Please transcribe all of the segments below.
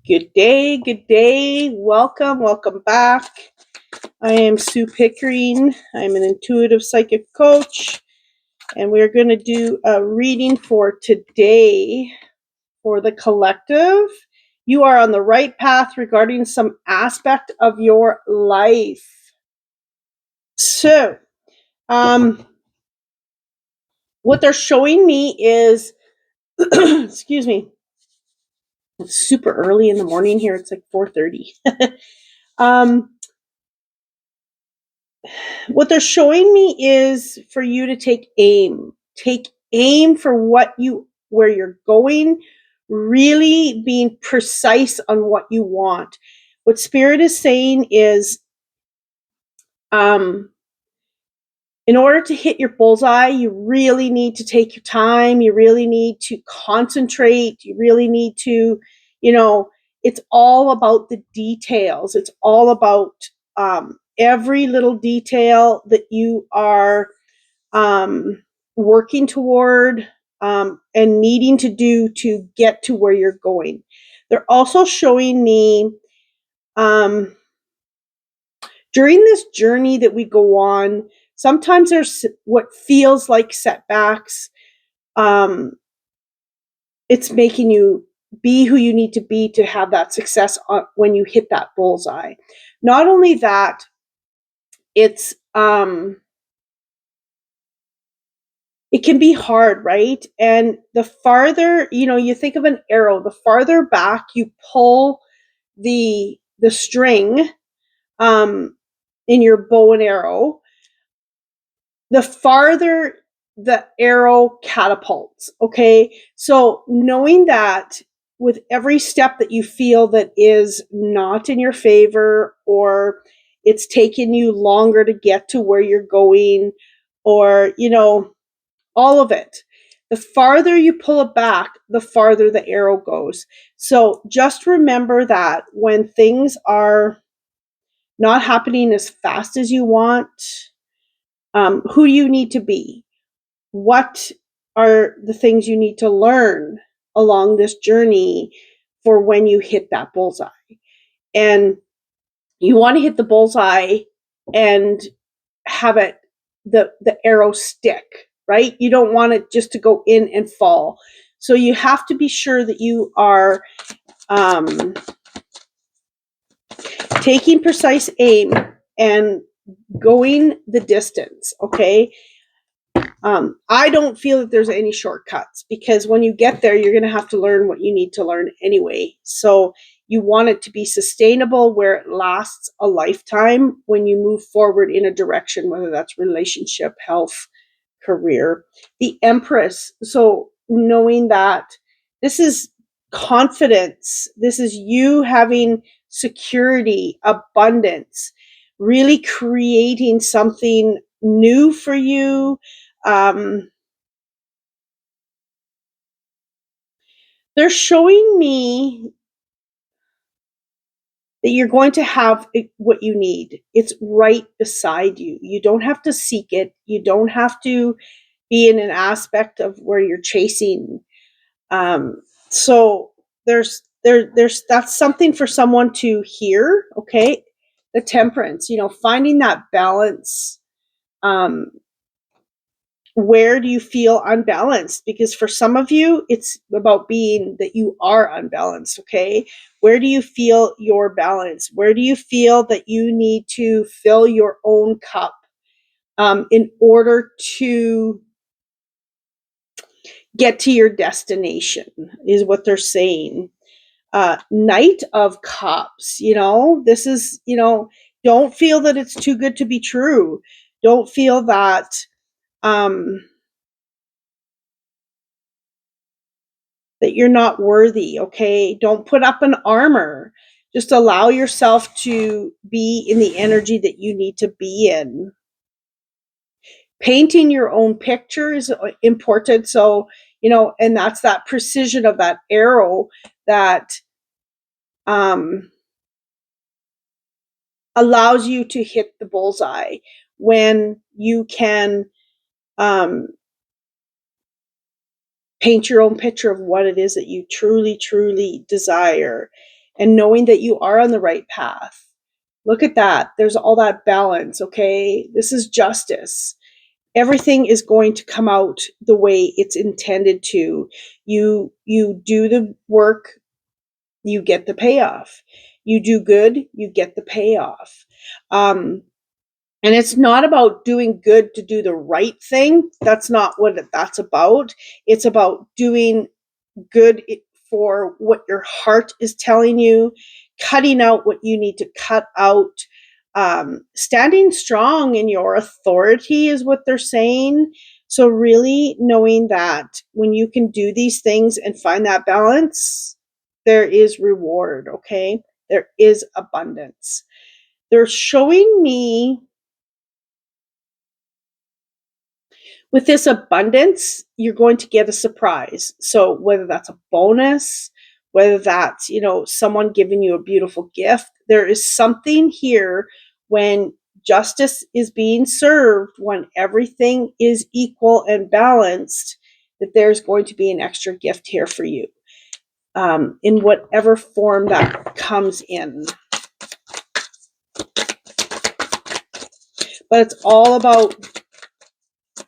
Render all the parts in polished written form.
Good day, good day. Welcome back. I am Sue Pickering. I'm an intuitive psychic coach, and we're going to do a reading for today for the collective. You are on the right path regarding some aspect of your life. So, what they're showing me is, excuse me, it's super early in the morning here. It's like 4:30. What they're showing me is for you to take aim. Take aim for where you're going, really being precise on what you want. What Spirit is saying is, in order to hit your bullseye, you really need to take your time. You really need to concentrate. You really need to, it's all about the details. It's all about every little detail that you are working toward and needing to do to get to where you're going. They're also showing me during this journey that we go on, sometimes there's what feels like setbacks. It's making you be who you need to be to have that success when you hit that bullseye. Not only that, it's it can be hard, right? And the farther, you think of an arrow, the farther back you pull the string in your bow and arrow, the farther the arrow catapults, okay? So knowing that with every step that you feel that is not in your favor, or it's taken you longer to get to where you're going, or, all of it, the farther you pull it back, the farther the arrow goes. So just remember that when things are not happening as fast as you want, who do you need to be? What are the things you need to learn along this journey for when you hit that bullseye? And you want to hit the bullseye and have it, the arrow stick, right? You don't want it just to go in and fall. So you have to be sure that you are taking precise aim and going the distance, okay? I don't feel that there's any shortcuts, because when you get there, you're going to have to learn what you need to learn anyway. So you want it to be sustainable, where it lasts a lifetime when you move forward in a direction, whether that's relationship, health, career. The Empress. So knowing that this is confidence, this is you having security, abundance, really creating something new for you. They're showing me that you're going to have what you need. It's right beside you. You don't have to seek it. You don't have to be in an aspect of where you're chasing. So there's that's something for someone to hear. Okay, the Temperance. Finding that balance. Where do you feel unbalanced? Because for some of you, it's about being that you are unbalanced, okay? Where do you feel your balance? Where do you feel that you need to fill your own cup in order to get to your destination, is what they're saying. Knight of Cups, this is, don't feel that it's too good to be true. Don't feel that that you're not worthy, okay? Don't put up an armor. Just allow yourself to be in the energy that you need to be in. Painting your own picture is important. So, and that's that precision of that arrow that allows you to hit the bullseye, when you can paint your own picture of what it is that you truly, truly desire. and knowing that you are on the right path. Look at that. There's all that balance, okay? This is justice. Everything is going to come out the way it's intended to. You do the work, you get the payoff. You do good, you get the payoff. And it's not about doing good to do the right thing. That's not what that's about. It's about doing good for what your heart is telling you, cutting out what you need to cut out, standing strong in your authority is what they're saying. So really knowing that when you can do these things and find that balance, there is reward, okay? There is abundance. They're showing me with this abundance, you're going to get a surprise. So whether that's a bonus, whether that's, someone giving you a beautiful gift, there is something here when justice is being served, when everything is equal and balanced, that there's going to be an extra gift here for you, in whatever form that comes in. But it's all about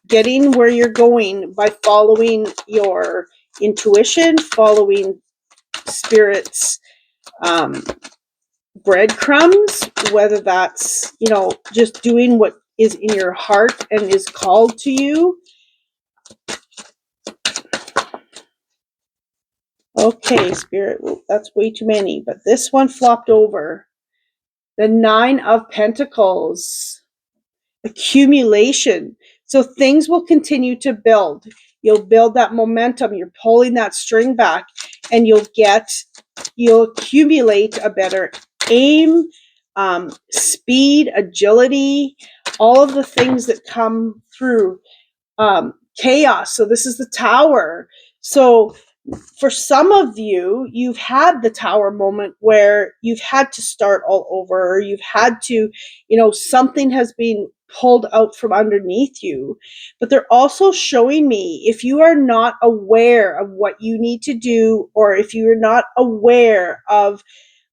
getting where you're going by following your intuition, following spirit's breadcrumbs, whether that's, just doing what is in your heart and is called to you. Okay, Spirit, that's way too many, but this one flopped over. The 9 of Pentacles. Accumulation. So things will continue to build. You'll build that momentum. You're pulling that string back, and you'll accumulate a better aim, speed, agility, all of the things that come through chaos. So this is the Tower. So for some of you, you've had the Tower moment where you've had to start all over, or you've had to, something has been pulled out from underneath you. But they're also showing me, if you are not aware of what you need to do, or if you're not aware of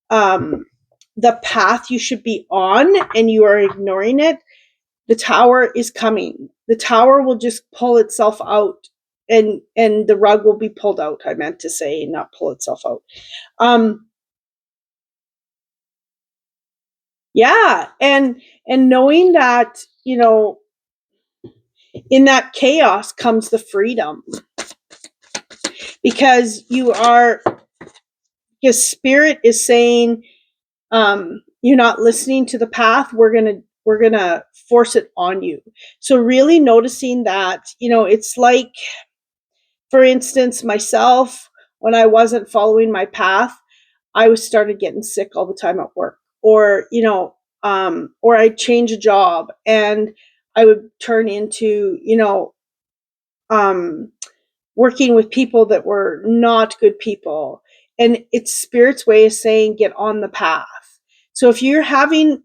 the path you should be on and you are ignoring it, the Tower is coming. The Tower will just pull itself out, and the rug will be pulled out. I meant to say, not pull itself out. Yeah, and knowing that, in that chaos comes the freedom, because Spirit is saying, you're not listening to the path. We're gonna force it on you. So really noticing that, it's like, for instance, myself, when I wasn't following my path, I started getting sick all the time at work, or, or I'd change a job and I would turn into, working with people that were not good people. And it's Spirit's way of saying, get on the path. So if you're having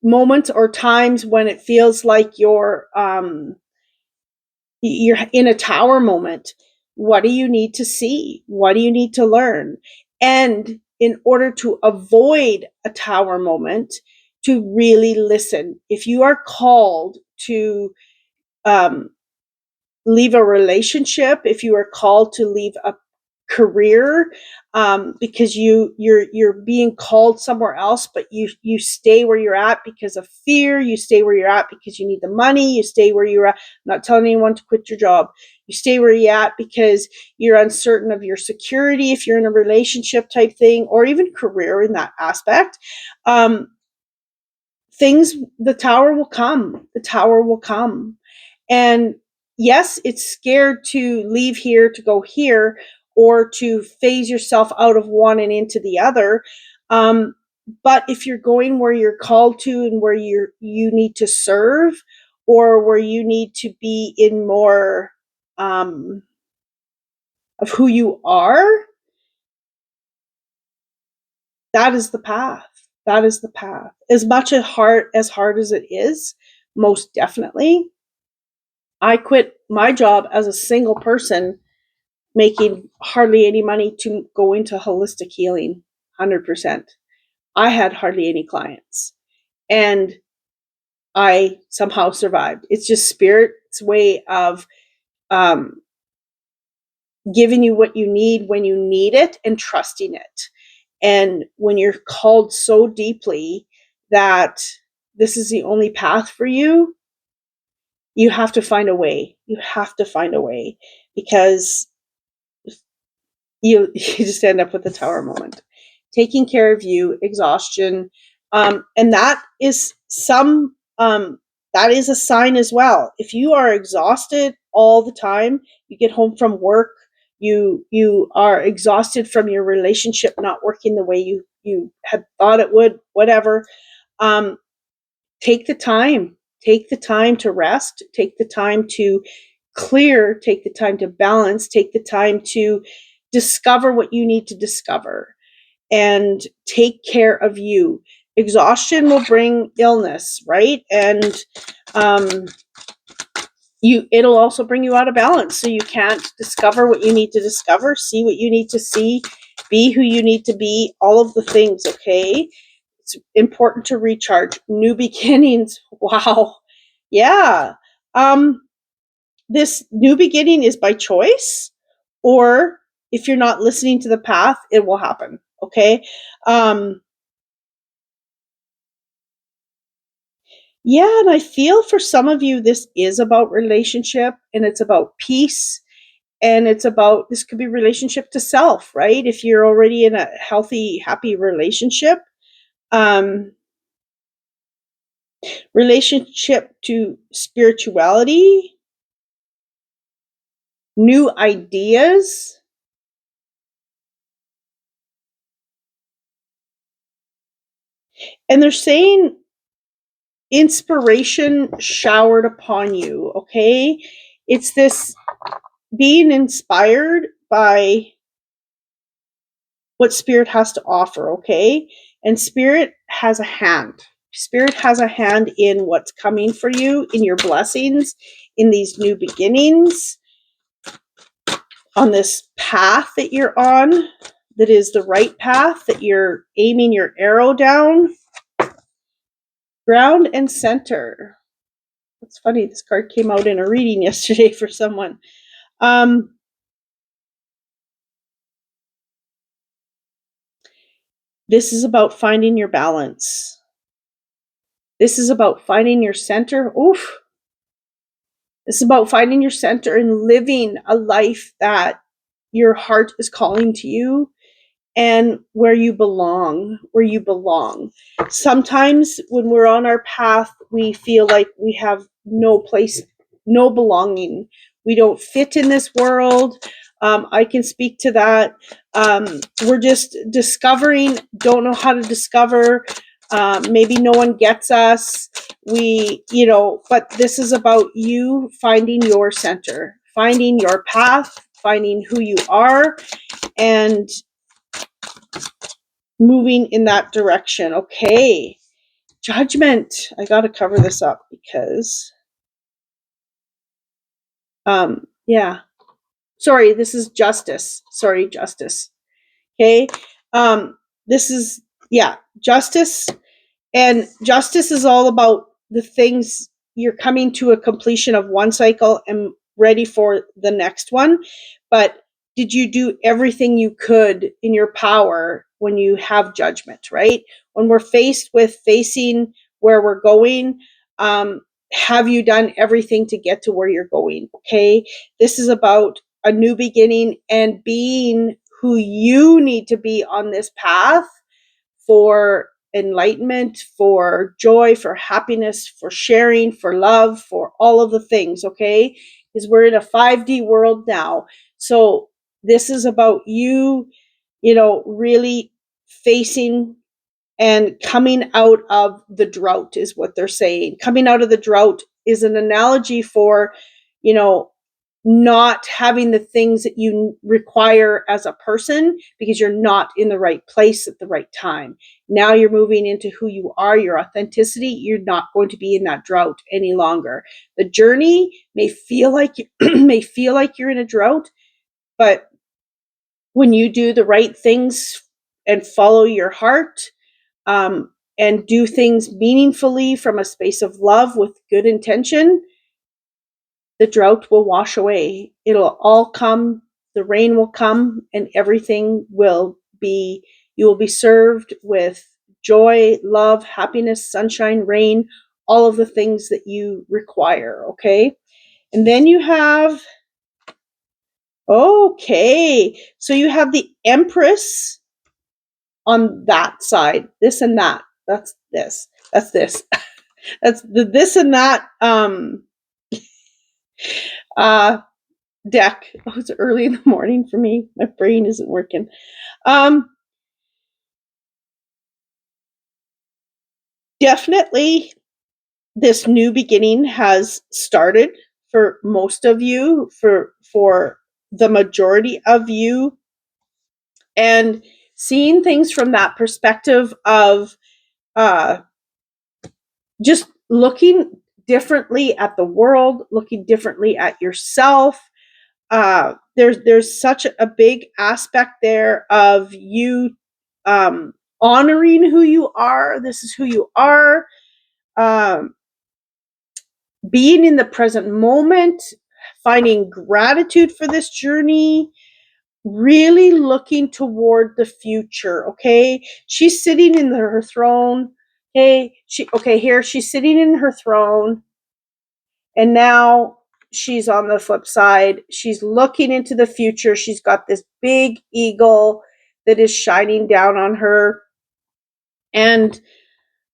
moments or times when it feels like you're in a Tower moment, what do you need to see? What do you need to learn? And in order to avoid a Tower moment, to really listen. If you are called to leave a relationship, if you are called to leave a career, because you're being called somewhere else, but you stay where you're at because of fear, you stay where you're at because you need the money, you stay where you're at. I'm not telling anyone to quit your job. You stay where you're at because you're uncertain of your security, if you're in a relationship type thing, or even career in that aspect. The Tower will come. The Tower will come. And yes, it's scared to leave here to go here, or to phase yourself out of one and into the other. But if you're going where you're called to, and where you need to serve, or where you need to be in more of who you are, that is the path. That is the path. As much as hard as it is, most definitely. I quit my job as a single person, making hardly any money, to go into holistic healing. 100%. I had hardly any clients, and I somehow survived. It's just Spirit's way of giving you what you need when you need it and trusting it. And when you're called so deeply that this is the only path for you, you have to find a way. You have to find a way, because you just end up with the tower moment. Taking care of you, exhaustion, and that is that is a sign as well. If you are exhausted all the time, you get home from work, you are exhausted from your relationship not working the way you had thought it would, whatever. Um, take the time. Take the time to rest. Take the time to clear. Take the time to balance. Take the time to discover what you need to discover, and take care of you. Exhaustion will bring illness, right? And it'll also bring you out of balance, so you can't discover what you need to discover, see what you need to see, be who you need to be, all of the things. Okay, it's important to recharge. New beginnings. Wow. Yeah. This new beginning is by choice, or if you're not listening to the path, it will happen. Okay. Yeah, and I feel for some of you, this is about relationship, and it's about peace, and it's about, this could be relationship to self, right? If you're already in a healthy, happy relationship, um, relationship to spirituality, new ideas. And they're saying inspiration showered upon you, okay? It's this being inspired by what Spirit has to offer, okay? And Spirit has a hand. Spirit has a hand in what's coming for you, in your blessings, in these new beginnings, on this path that you're on, that is the right path, that you're aiming your arrow down. Ground and center. It's funny, this card came out in a reading yesterday for someone. This is about finding your balance. This is about finding your center. Oof. This is about finding your center and living a life that your heart is calling to you, and where you belong, where you belong. Sometimes when we're on our path, we feel like we have no place, no belonging. We don't fit in this world. I can speak to that. We're just discovering, don't know how to discover. Maybe no one gets us. But this is about you finding your center, finding your path, finding who you are, and moving in that direction. Okay. Judgment. I got to cover this up because, yeah. Sorry, this is justice. Sorry, justice. Okay. This is, yeah, justice. And justice is all about the things you're coming to a completion of one cycle and ready for the next one. But did you do everything you could in your power when you have judgment, right? When we're facing where we're going, have you done everything to get to where you're going? Okay. This is about a new beginning and being who you need to be on this path for enlightenment, for joy, for happiness, for sharing, for love, for all of the things, okay? Because we're in a 5D world now. So this is about you, really facing and coming out of the drought, is what they're saying. Coming out of the drought is an analogy for, not having the things that you require as a person because you're not in the right place at the right time. Now you're moving into who you are, your authenticity. You're not going to be in that drought any longer. The journey may feel like you're in a drought, but when you do the right things and follow your heart, and do things meaningfully from a space of love with good intention, the drought will wash away. It'll all come, the rain will come, and everything will be, you will be served with joy, love, happiness, sunshine, rain, all of the things that you require, okay? And then you have, okay, so you have the Empress on that side, this and that. That's this. That's this. That's the this and that uh deck. Oh, it's early in the morning for me. My brain isn't working. Definitely this new beginning has started for most of you, for the majority of you, and seeing things from that perspective of uh just looking differently at the world, looking differently at yourself. There's such a big aspect there of you honoring who you are. This is who you are. Um, Being in the present moment, finding gratitude for this journey, really looking toward the future. Okay, she's sitting in her throne. Here she's sitting in her throne, and now she's on the flip side. She's looking into the future. She's got this big eagle that is shining down on her. And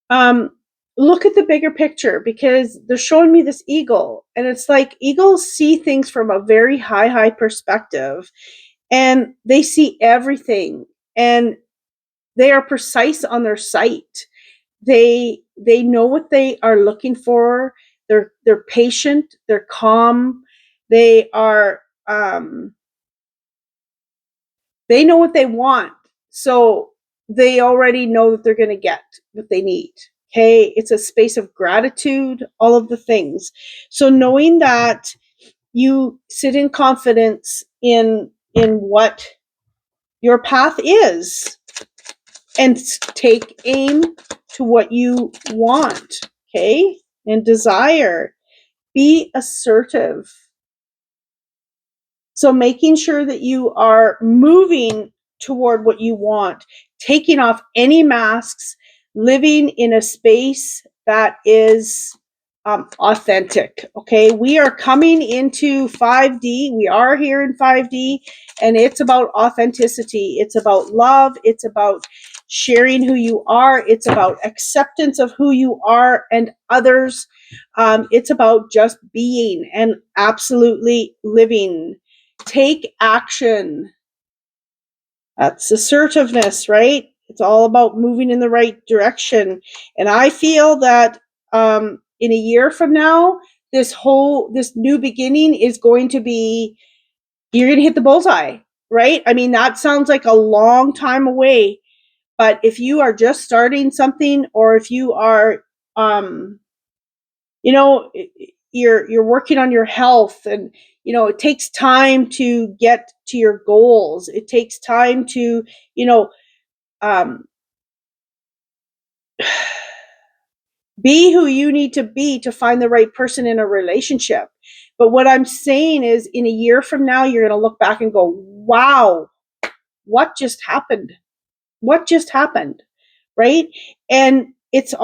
um, look at the bigger picture, because they're showing me this eagle. And it's like eagles see things from a very high perspective. And they see everything. And they are precise on their sight. They know what they are looking for. They're patient, they're calm, they are they know what they want. So they already know that they're going to get what they need. Okay, it's a space of gratitude, all of the things. So knowing that you sit in confidence in what your path is, and take aim to what you want, okay, and desire. Be assertive. So making sure that you are moving toward what you want, taking off any masks, living in a space that is authentic. Okay, we are coming into 5D. We are here in 5D, and it's about authenticity. It's about love. It's about sharing who you are. It's about acceptance of who you are and others. It's about just being and absolutely living. Take action. That's assertiveness, right? It's all about moving in the right direction. And I feel that in a year from now, this new beginning is going to be, you're going to hit the bullseye, right? I mean, that sounds like a long time away, but if you are just starting something, or if you are, you know, you're working on your health, and it takes time to get to your goals. It takes time to, um, be who you need to be to find the right person in a relationship. But what I'm saying is, in a year from now, you're going to look back and go, wow, what just happened? What just happened? Right? And it's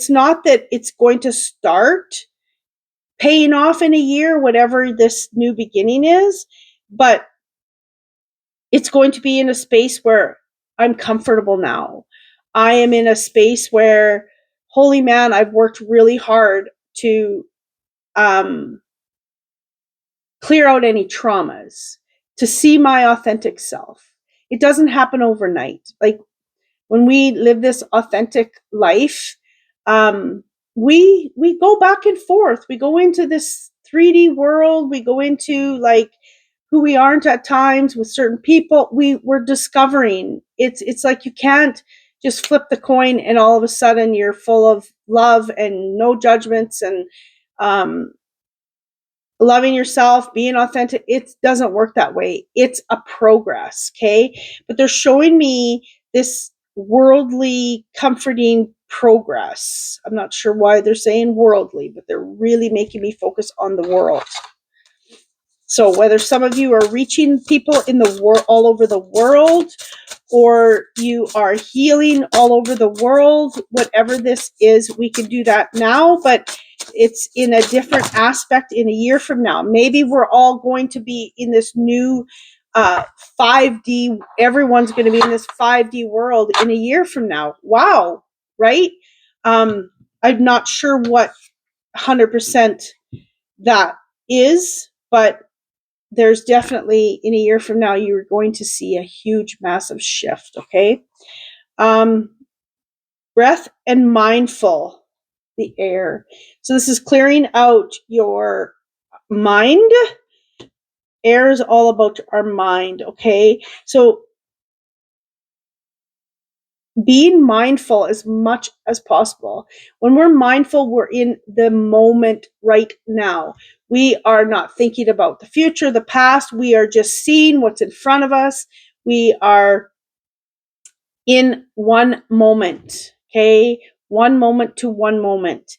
not that it's going to start paying off in a year, whatever this new beginning is, but it's going to be in a space where I'm comfortable now. I am in a space where, holy man, I've worked really hard to clear out any traumas, to see my authentic self. It doesn't happen overnight. Like, when we live this authentic life, we go back and forth. We go into this 3D world. We go into, like, who we aren't at times with certain people. We're discovering. It's like you can't just flip the coin and all of a sudden you're full of love and no judgments and um, loving yourself, being authentic. It doesn't work that way. It's a progress, okay? But they're showing me this worldly, comforting progress. I'm not sure why they're saying worldly, but they're really making me focus on the world. So whether some of you are reaching people in the world, all over the world, or you are healing all over the world, whatever this is, we can do that now, but it's in a different aspect in a year from now. Maybe we're all going to be in this new 5D, everyone's going to be in this 5D world in a year from now. Wow, right? I'm not sure what 100% that is, but there's definitely in a year from now, you're going to see a huge, massive shift. Okay. Breath and mindful, the air. So this is clearing out your mind. Air is all about our mind. Okay. So being mindful as much as possible. When we're mindful, we're in the moment right now. We are not thinking about the future, the past. We are just seeing what's in front of us. We are in one moment, okay? One moment to one moment.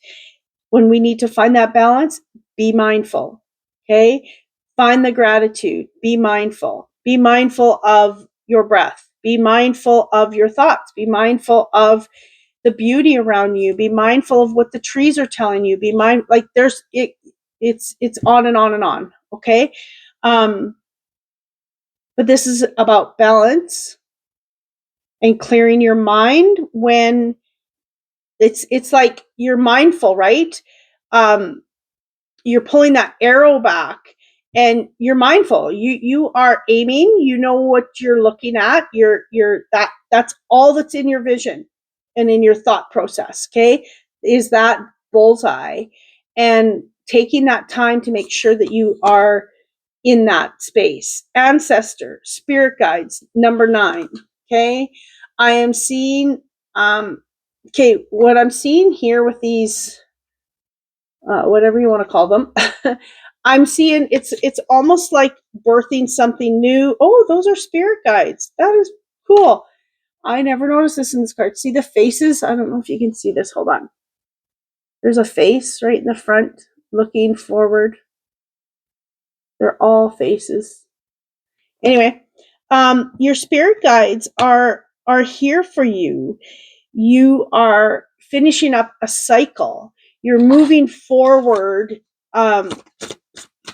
When we need to find that balance, be mindful, okay? Find the gratitude, be mindful. Be mindful of your breath. Be mindful of your thoughts. Be mindful of the beauty around you. Be mindful of what the trees are telling you. Be like there's it's on and on and on, okay? But this is about balance and clearing your mind when it's like you're mindful, right? You're pulling that arrow back and you're mindful. You are aiming, you know what you're looking at. That's all that's in your vision and in your thought process, okay? Is that bullseye, and taking that time to make sure that you are in that space. Ancestor, spirit guides, number 9, okay? I am seeing okay, what I'm seeing here with these whatever you want to call them. I'm seeing it's almost like birthing something new. Oh, those are spirit guides. That is cool. I never noticed this in this card. See the faces? I don't know if you can see this. Hold on. There's a face right in the front looking forward. They're all faces. Anyway, your spirit guides are here for you. You are finishing up a cycle. You're moving forward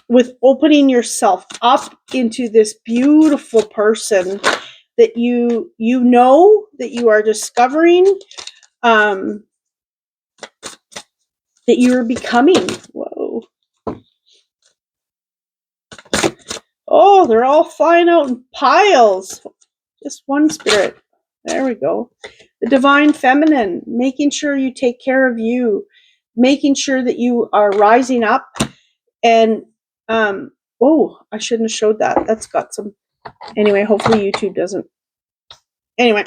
with opening yourself up into this beautiful person that you know that you are discovering, that you are becoming. Whoa. Oh, they're all flying out in piles. Just one spirit. There we go. The divine feminine, making sure you take care of you, making sure that you are rising up. And oh, I shouldn't have showed that. That's got some. Anyway, hopefully YouTube doesn't. Anyway,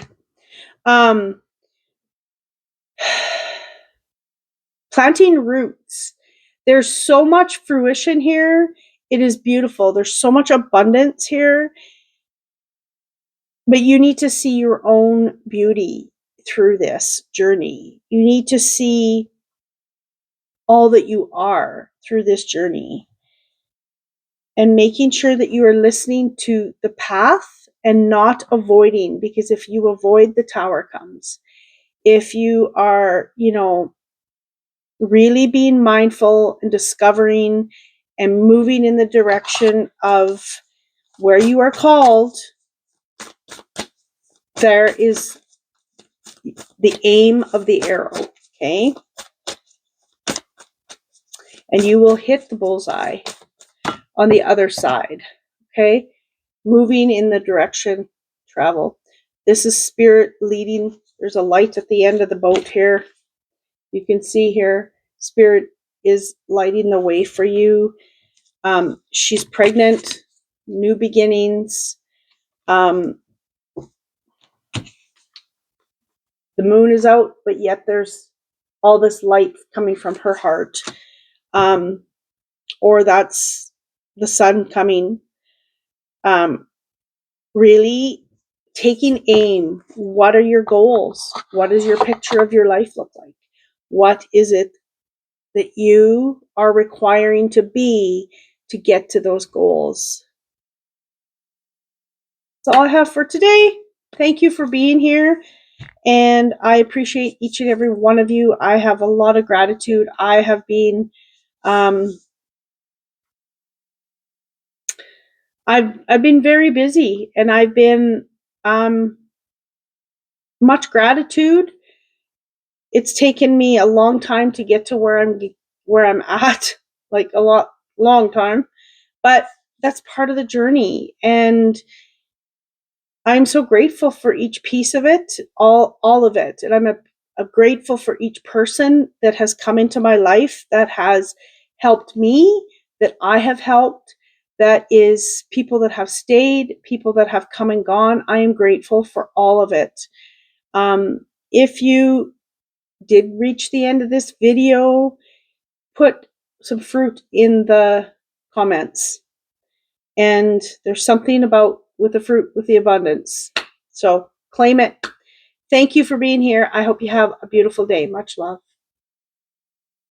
planting roots. There's so much fruition here. It is beautiful. There's so much abundance here. But you need to see your own beauty through this journey. You need to see all that you are through this journey. And making sure that you are listening to the path and not avoiding, because if you avoid, the tower comes. If you are, really being mindful and discovering and moving in the direction of where you are called, there is the aim of the arrow, okay? And you will hit the bullseye on the other side, okay? Moving in the direction, travel. This is spirit leading. There's a light at the end of the boat here. You can see here, spirit is lighting the way for you. She's pregnant, new beginnings. The moon is out, but yet there's all this light coming from her heart. Or that's the sun coming. Really taking aim. What are your goals? What does your picture of your life look like? What is it that you are requiring to be to get to those goals? That's all I have for today. Thank you for being here. And I appreciate each and every one of you. I have a lot of gratitude. I have been, I've been very busy, and I've been, much gratitude. It's taken me a long time to get to where I'm at, like long time, but that's part of the journey. And I'm so grateful for each piece of it, all of it. And I'm grateful for each person that has come into my life, that has helped me, that I have helped, that is people that have stayed, people that have come and gone. I am grateful for all of it. If you did reach the end of this video, put some fruit in the comments. And there's something about with the fruit, with the abundance. So claim it. Thank you for being here. I hope you have a beautiful day. Much love.